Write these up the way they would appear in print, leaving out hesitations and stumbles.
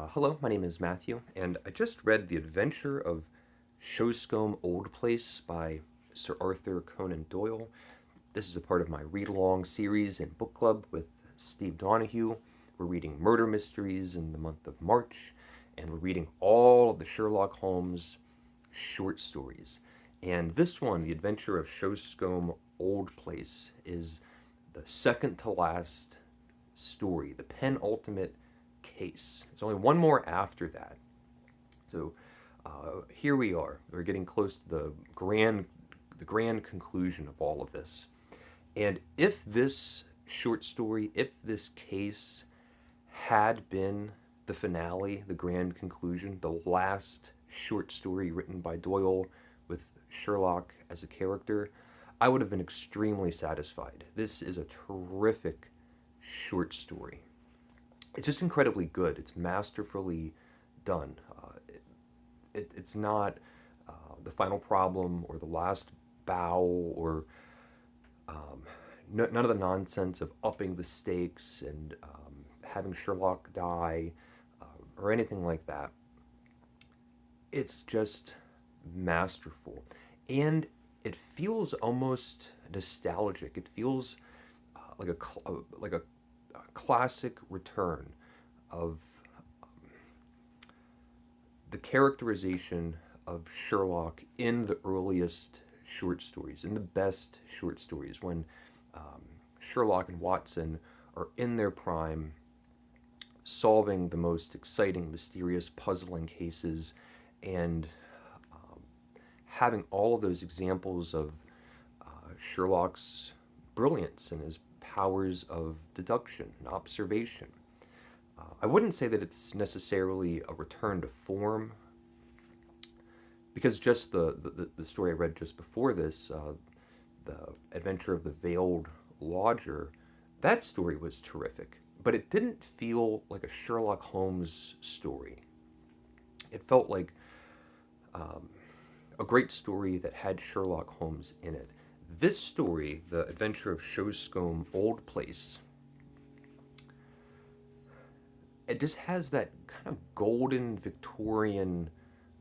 Hello, my name is Matthew, and I just read The Adventure of Shoscombe Old Place by Sir Arthur Conan Doyle. This is a part of my read along series and book club with Steve Donahue. We're reading murder mysteries in the month of March, and we're reading all of the Sherlock Holmes short stories. And this one, The Adventure of Shoscombe Old Place, is the second to last story, the penultimate case. There's only one more after that. So here we are. We're getting close to the grand conclusion of all of this. And if this short story, if this case had been the finale, the grand conclusion, the last short story written by Doyle with Sherlock as a character, I would have been extremely satisfied. This is a terrific short story. It's just incredibly good. It's masterfully done. It's not the final problem or the last bow or none of the nonsense of upping the stakes and having Sherlock die or anything like that. It's just masterful. And it feels almost nostalgic. It feels like a classic return of the characterization of Sherlock in the earliest short stories, in the best short stories, when Sherlock and Watson are in their prime, solving the most exciting, mysterious, puzzling cases, and having all of those examples of Sherlock's brilliance and his powers of deduction and observation. I wouldn't say that it's necessarily a return to form, because just the story I read just before this, The Adventure of the Veiled Lodger, that story was terrific, but it didn't feel like a Sherlock Holmes story. It felt like a great story that had Sherlock Holmes in it. This story, The Adventure of Shoscombe Old Place, it just has that kind of golden Victorian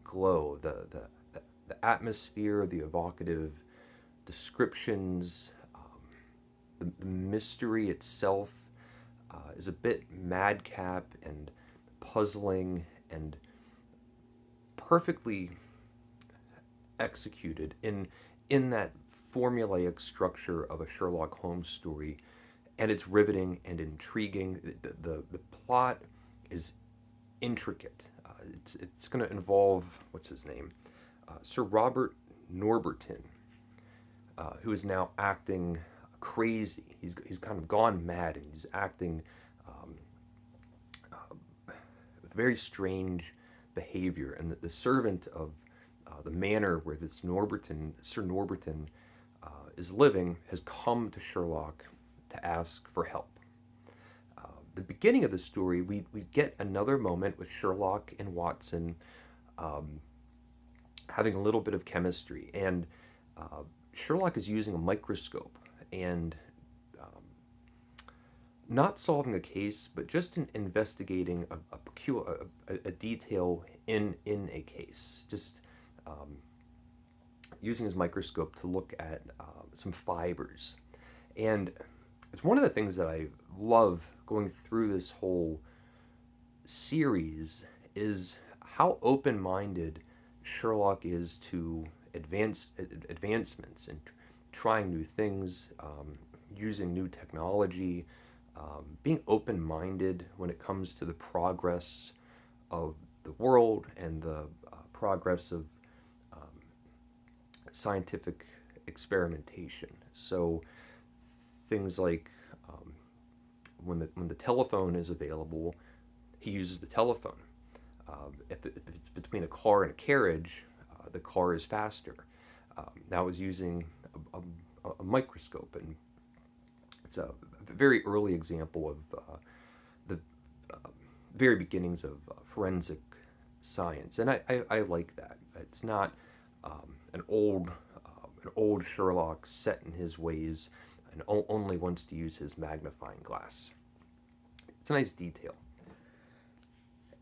glow. The atmosphere, the evocative descriptions, the mystery itself is a bit madcap and puzzling and perfectly executed in that formulaic structure of a Sherlock Holmes story, and it's riveting and intriguing. The plot is intricate. It's going to involve, what's his name? Sir Robert Norberton, who is now acting crazy. He's kind of gone mad, and he's acting with very strange behavior. And the servant of the manor where this Sir Norberton, is living, has come to Sherlock to ask for help. The beginning of the story, we get another moment with Sherlock and Watson having a little bit of chemistry, and Sherlock is using a microscope and not solving a case, but just investigating a detail in a case. Just using his microscope to look at some fibers. And it's one of the things that I love going through this whole series is how open-minded Sherlock is to advancements and trying new things, using new technology, being open-minded when it comes to the progress of the world and the progress of scientific experimentation. So things like when the telephone is available, he uses the telephone. If it's between a car and a carriage, the car is faster. Now he's using a microscope, and it's a very early example of the very beginnings of forensic science, and I like that. It's not an old Sherlock set in his ways and only wants to use his magnifying glass. It's a nice detail.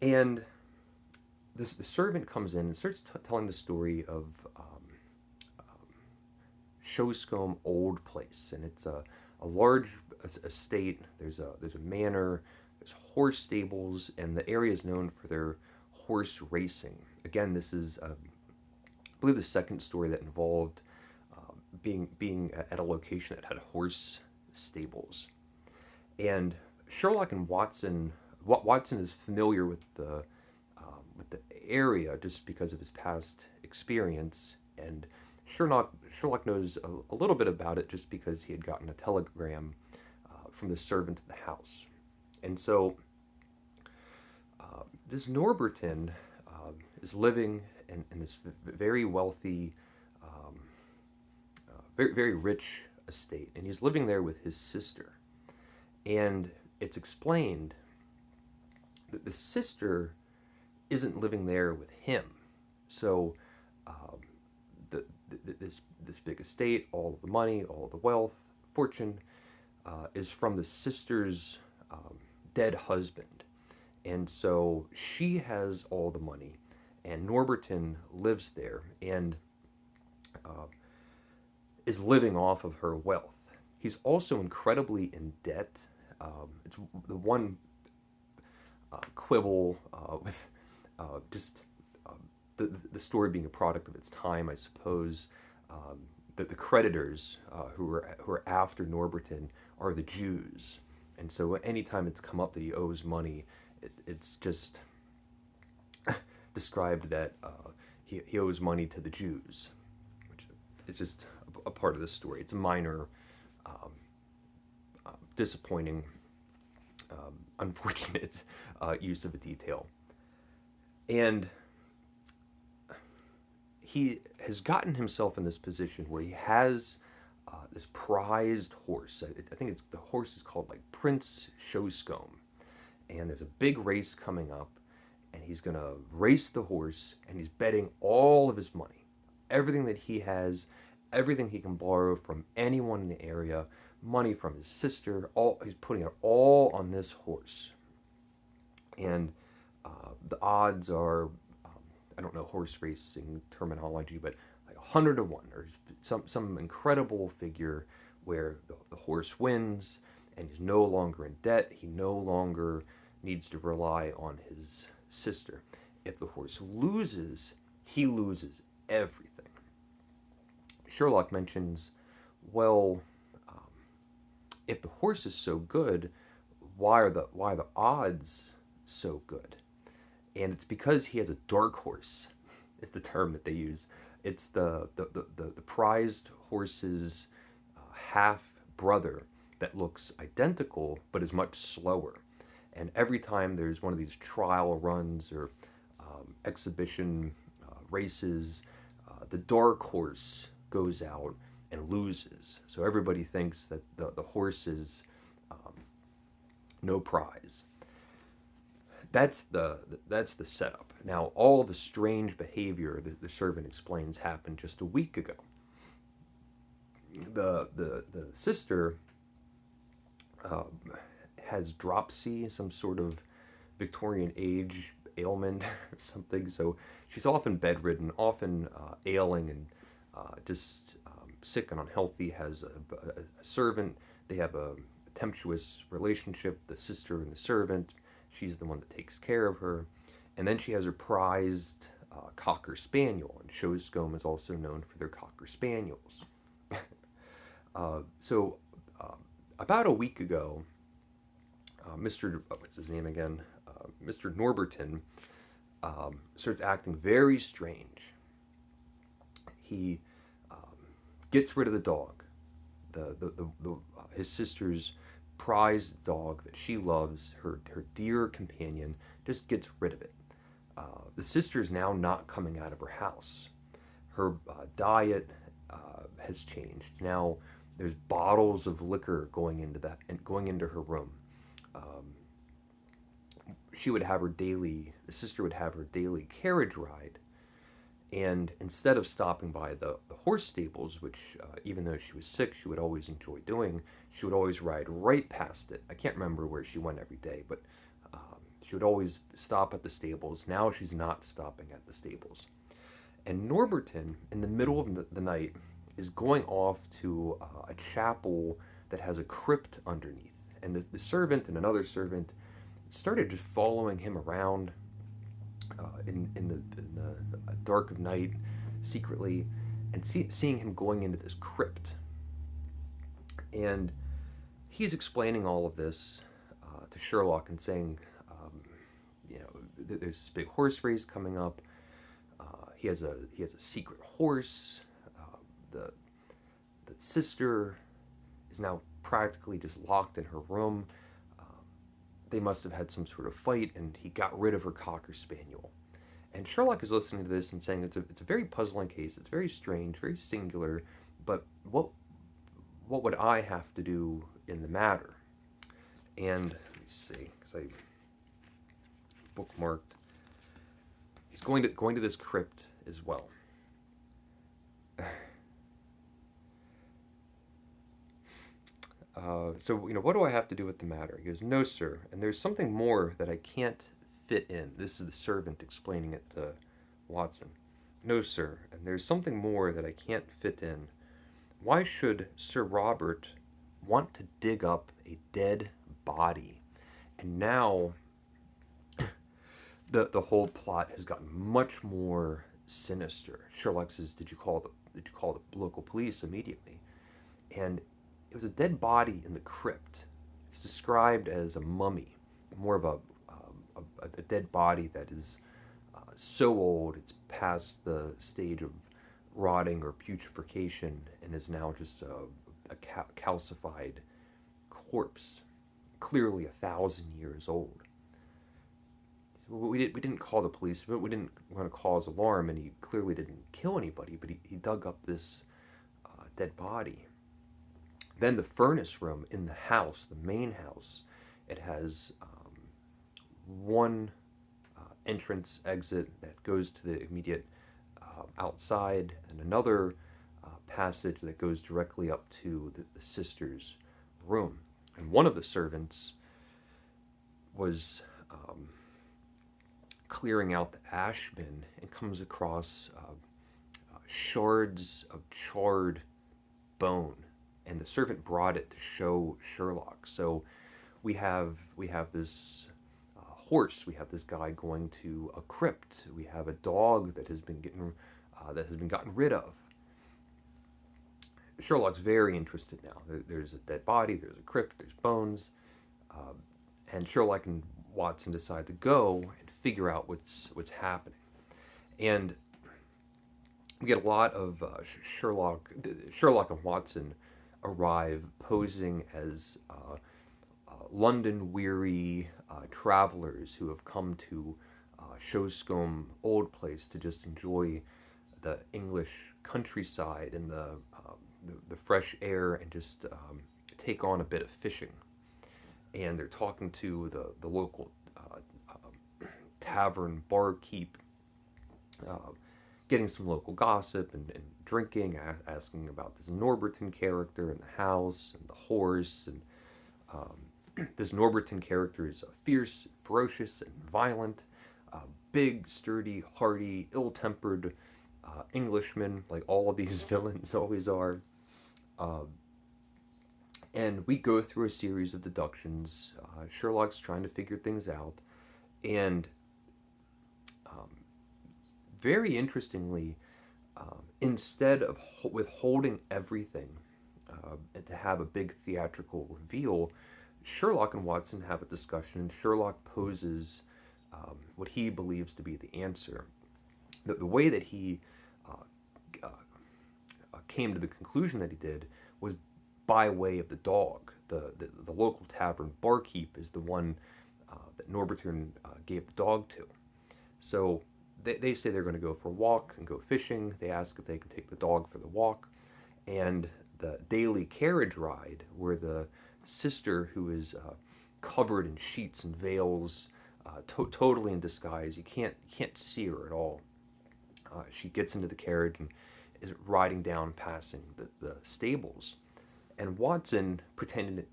And the servant comes in and starts telling the story of Shoscombe Old Place, and it's a large estate. There's a manor, there's horse stables, and the area is known for their horse racing. Again, this is I believe the second story that involved being at a location that had horse stables. And Sherlock and Watson is familiar with the area just because of his past experience, and Sherlock knows a little bit about it just because he had gotten a telegram from the servant of the house. And so this Norberton is living in this very wealthy, very rich estate, and he's living there with his sister. And it's explained that the sister isn't living there with him. So this big estate, all of the money, all of the wealth, fortune, is from the sister's dead husband. And so she has all the money, and Norberton lives there and is living off of her wealth. He's also incredibly in debt. It's the one quibble with just the story being a product of its time, I suppose. That the creditors who are after Norberton are the Jews, and so anytime it's come up that he owes money, it's just described that he owes money to the Jews, which is just a part of the story. It's a minor, disappointing, unfortunate use of a detail. And he has gotten himself in this position where he has this prized horse. I think the horse is called like Prince Shoscombe, and there's a big race coming up, and he's gonna race the horse, and he's betting all of his money, everything that he has, everything he can borrow from anyone in the area, money from his sister. He's putting it all on this horse, and the odds are, I don't know horse racing terminology, but like 100 to 1, or some incredible figure where the horse wins, and he's no longer in debt. He no longer needs to rely on his sister. If the horse loses, he loses everything. Sherlock mentions, well, if the horse is so good, why are the odds so good? And it's because he has a dark horse. Is the term that they use. It's the prized horse's half brother that looks identical but is much slower. And every time there's one of these trial runs or exhibition races, the dark horse goes out and loses. So everybody thinks that the horse is no prize. That's the setup. Now, all of the strange behavior that the servant explains happened just a week ago. The sister has dropsy, some sort of Victorian age ailment or something. So she's often bedridden, often ailing, and just sick and unhealthy. Has a servant. They have a tempestuous relationship. The sister and the servant. She's the one that takes care of her. And then she has her prized Cocker Spaniel, and Shoscombe is also known for their Cocker Spaniels. So about a week ago, what's his name again? Mr. Norberton starts acting very strange. He gets rid of the dog, his sister's prized dog that she loves, her dear companion, just gets rid of it. The sister is now not coming out of her house. Her diet has changed. Now there's bottles of liquor going into her room. The sister would have her daily carriage ride, and instead of stopping by the horse stables, which even though she was sick, she would always enjoy doing, she would always ride right past it. I can't remember where she went every day, but She would always stop at the stables. Now she's not stopping at the stables. And Norberton, in the middle of the night, is going off to a chapel that has a crypt underneath. And the servant and another servant started just following him around in the dark of night, secretly, and seeing him going into this crypt. And he's explaining all of this to Sherlock and saying, there's this big horse race coming up. He has a secret horse. The sister is now practically just locked in her room. They must have had some sort of fight, and he got rid of her cocker spaniel. And Sherlock is listening to this and saying it's a very puzzling case. It's very strange, very singular. But what would I have to do in the matter? And let me see, because I bookmarked. He's going to this crypt as well. So, what do I have to do with the matter? He goes, no, sir, and there's something more that I can't fit in. This is the servant explaining it to Watson. No, sir, and there's something more that I can't fit in. Why should Sir Robert want to dig up a dead body? And now the whole plot has gotten much more sinister. Sherlock says, did you call the local police immediately? And it was a dead body in the crypt. It's described as a mummy, more of a dead body that is so old it's past the stage of rotting or putrefaction and is now just a calcified corpse, clearly 1,000 years old. So we didn't call the police, but we didn't want to cause alarm, and he clearly didn't kill anybody, but he dug up this dead body. Then the furnace room in the house, the main house, it has one entrance exit that goes to the immediate outside, and another passage that goes directly up to the sister's room. And one of the servants was clearing out the ash bin and comes across shards of charred bone, and the servant brought it to show Sherlock. So we have this horse. We have this guy going to a crypt. We have a dog that has been gotten rid of. Sherlock's very interested now. There's a dead body. There's a crypt. There's bones, and Sherlock and Watson decide to go and figure out what's happening. And we get a lot of Sherlock and Watson arrive posing as London-weary travelers who have come to Shoscombe Old Place to just enjoy the English countryside and the fresh air and just take on a bit of fishing. And they're talking to the local tavern barkeep, getting some local gossip and drinking, asking about this Norberton character and the house and the horse. And this Norberton character is fierce, ferocious, and violent, big, sturdy, hardy, ill-tempered Englishman, like all of these villains always are. And we go through a series of deductions. Sherlock's trying to figure things out, and very interestingly, instead of withholding everything and to have a big theatrical reveal, Sherlock and Watson have a discussion. Sherlock poses what he believes to be the answer. The way that he came to the conclusion that he did was by way of the dog. The local tavern barkeep is the one that Norberton gave the dog to. So they say they're going to go for a walk and go fishing. They ask if they can take the dog for the walk. And the daily carriage ride, where the sister, who is covered in sheets and veils, totally in disguise, you can't see her at all. She gets into the carriage and is riding down, passing the stables. And Watson, pretending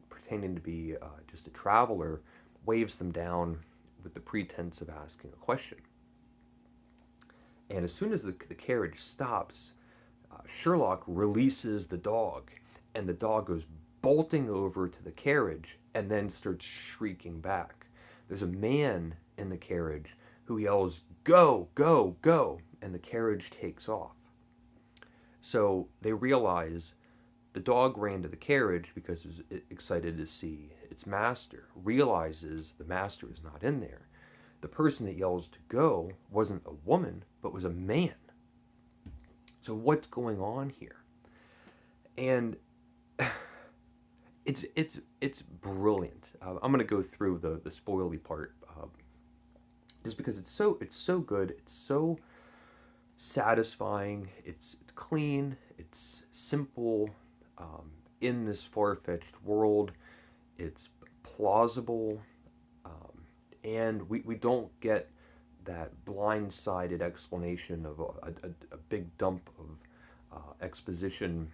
to be just a traveler, waves them down, with the pretense of asking a question. And as soon as the carriage stops, Sherlock releases the dog, and the dog goes bolting over to the carriage and then starts shrieking back. There's a man in the carriage who yells, "Go, go, go," and the carriage takes off. So they realize the dog ran to the carriage because it was excited to see its master, realizes the master is not in there. The person that yells to go wasn't a woman, but was a man. So what's going on here? And it's brilliant. I'm going to go through the spoily part, just because it's so good. It's so satisfying. It's clean. It's simple. In this far-fetched world, it's plausible, and we don't get that blindsided explanation of a big dump of exposition,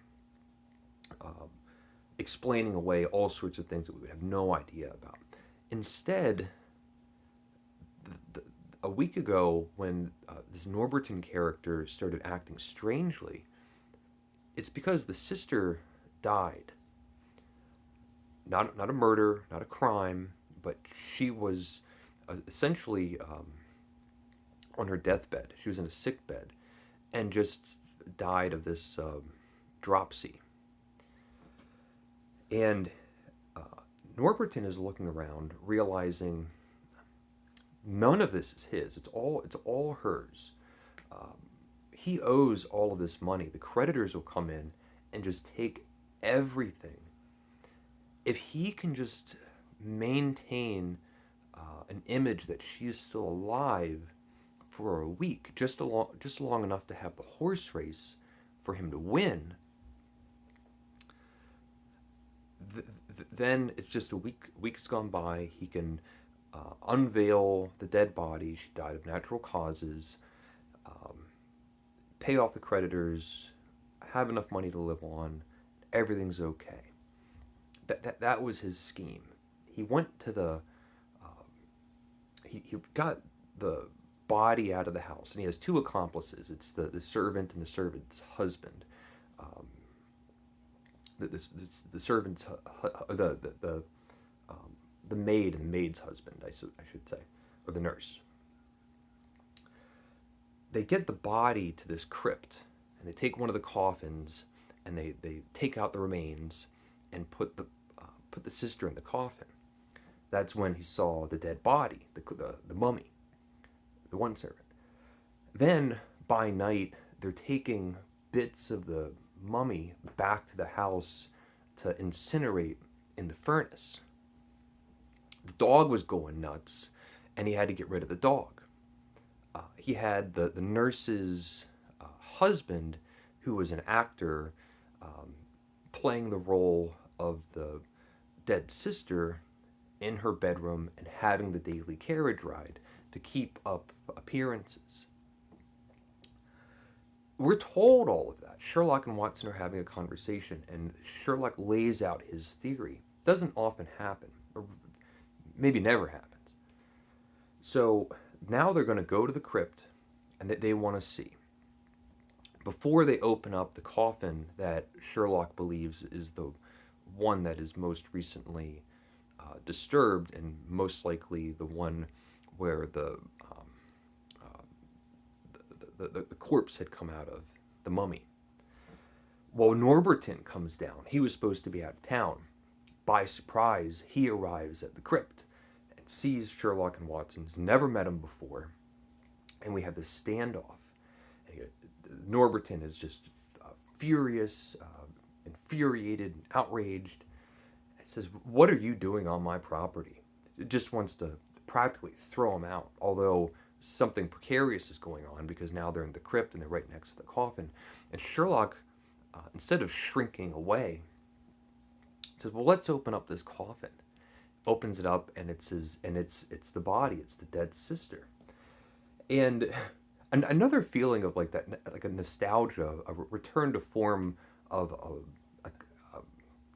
explaining away all sorts of things that we would have no idea about. Instead, a week ago, when this Norberton character started acting strangely, it's because the sister died. Not a murder, not a crime, but she was essentially on her deathbed. She was in a sick bed and just died of this dropsy. And Norberton is looking around, realizing none of this is his. It's all hers. He owes all of this money. The creditors will come in and just take everything. If he can just maintain an image that she is still alive for a week, just long enough to have the horse race for him to win, then it's just a week's gone by. He can unveil the dead body. She died of natural causes. Pay off the creditors, have enough money to live on, everything's okay. That was his scheme. He went to the he got the body out of the house, and he has two accomplices. It's the servant and the servant's husband. The servant's the maid and the maid's husband, I should say, or the nurse. They get the body to this crypt, and they take one of the coffins, and they take out the remains and put the sister in the coffin. That's when he saw the dead body, the mummy, the one servant. Then, by night, they're taking bits of the mummy back to the house to incinerate in the furnace. The dog was going nuts, and he had to get rid of the dog. He had the nurse's husband, who was an actor, playing the role of the dead sister in her bedroom and having the daily carriage ride to keep up appearances. We're told all of that. Sherlock and Watson are having a conversation, and Sherlock lays out his theory. It doesn't often happen, or maybe never happens. So now they're going to go to the crypt, and they want to see. Before they open up the coffin that Sherlock believes is the one that is most recently disturbed, and most likely the one where the corpse had come out of, the mummy. Well, Norberton comes down. He was supposed to be out of town. By surprise, he arrives at the crypt and sees Sherlock and Watson. He's never met him before. And we have this standoff. And Norberton is just furious, infuriated, and outraged. He says, "What are you doing on my property?" It just wants to practically throw him out, although something precarious is going on because now they're in the crypt and they're right next to the coffin. And Sherlock, instead of shrinking away, says, "Well, let's open up this coffin." Opens it up, and it's the body. It's the dead sister. And another feeling of like that, like a nostalgia, a return to form of a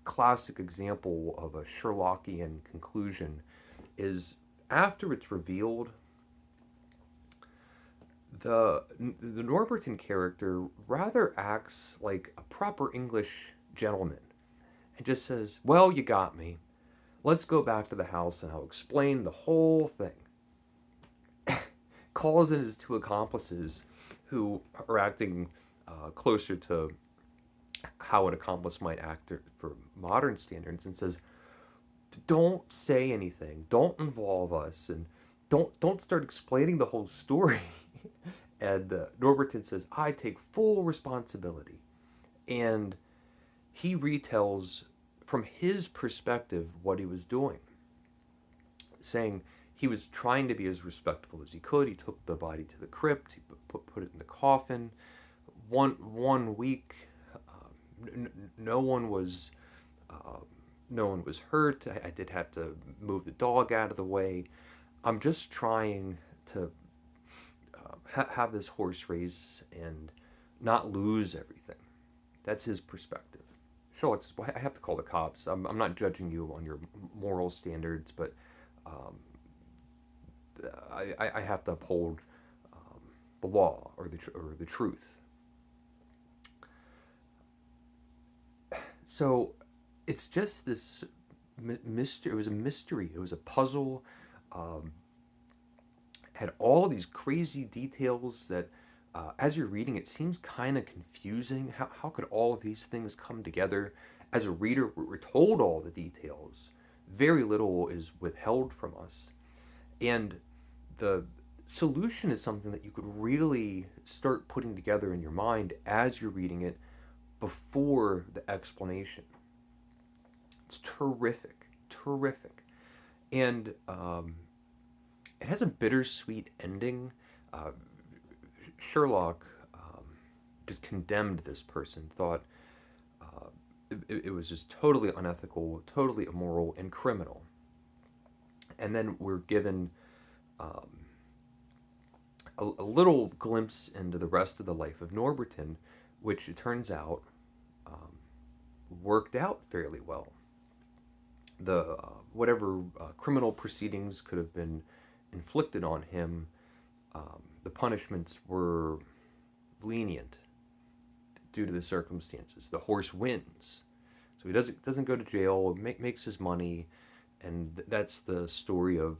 classic example of a Sherlockian conclusion is after it's revealed, the Norberton character rather acts like a proper English gentleman and just says, "Well, you got me. Let's go back to the house and I'll explain the whole thing." Calls in his two accomplices who are acting closer to how an accomplice might act for modern standards and says, "Don't say anything. Don't involve us, and don't start explaining the whole story." And Norberton says, "I take full responsibility," and he retells from his perspective what he was doing, saying he was trying to be as respectful as he could. He took the body to the crypt. He put it in the coffin. One week, no one was uh, no one was hurt. I did have to move the dog out of the way. I'm just trying to have this horse race and not lose everything. That's his perspective. Sure, I have to call the cops. I'm not judging you on your moral standards, but um, I have to uphold the law or the truth. So it's just this mystery. It was a mystery. It was a puzzle. Um, had all these crazy details that, as you're reading, it seems kind of confusing. How could all of these things come together? As a reader, we're told all the details. Very little is withheld from us. And the solution is something that you could really start putting together in your mind as you're reading it before the explanation. It's terrific, terrific. And it has a bittersweet ending. Uh, Sherlock just condemned this person, thought it was just totally unethical, totally immoral, and criminal. And then we're given um, a little glimpse into the rest of the life of Norberton, which it turns out um, worked out fairly well. The whatever criminal proceedings could have been inflicted on him, the punishments were lenient due to the circumstances. The horse wins, so he doesn't go to jail. Makes his money, and that's the story of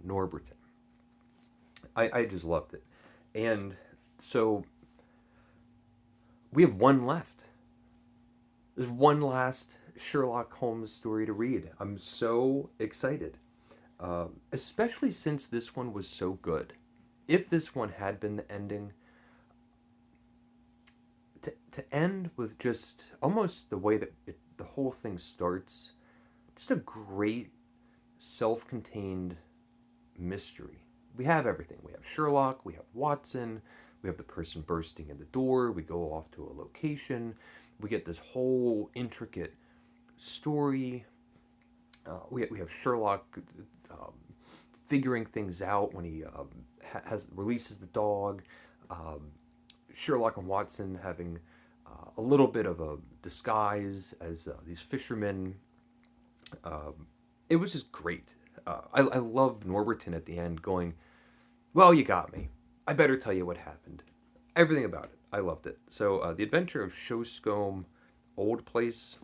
Norberton. I just loved it, and so we have one left. There's one last Sherlock Holmes story to read. I'm so excited, especially since this one was so good. If this one had been the ending, to end with just almost the way that the whole thing starts, just a great self-contained mystery. We have everything. We have Sherlock, we have Watson, we have the person bursting in the door, we go off to a location, we get this whole intricate story. We have Sherlock figuring things out when he releases the dog. Sherlock and Watson having a little bit of a disguise as these fishermen. It was just great. I love Norberton at the end going, "Well, you got me. I better tell you what happened." Everything about it. I loved it. So, The Adventure of Shoscombe Old Place.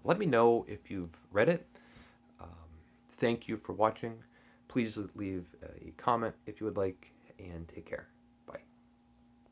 Let me know if you've read it. Thank you for watching. Please leave a comment if you would like, and take care.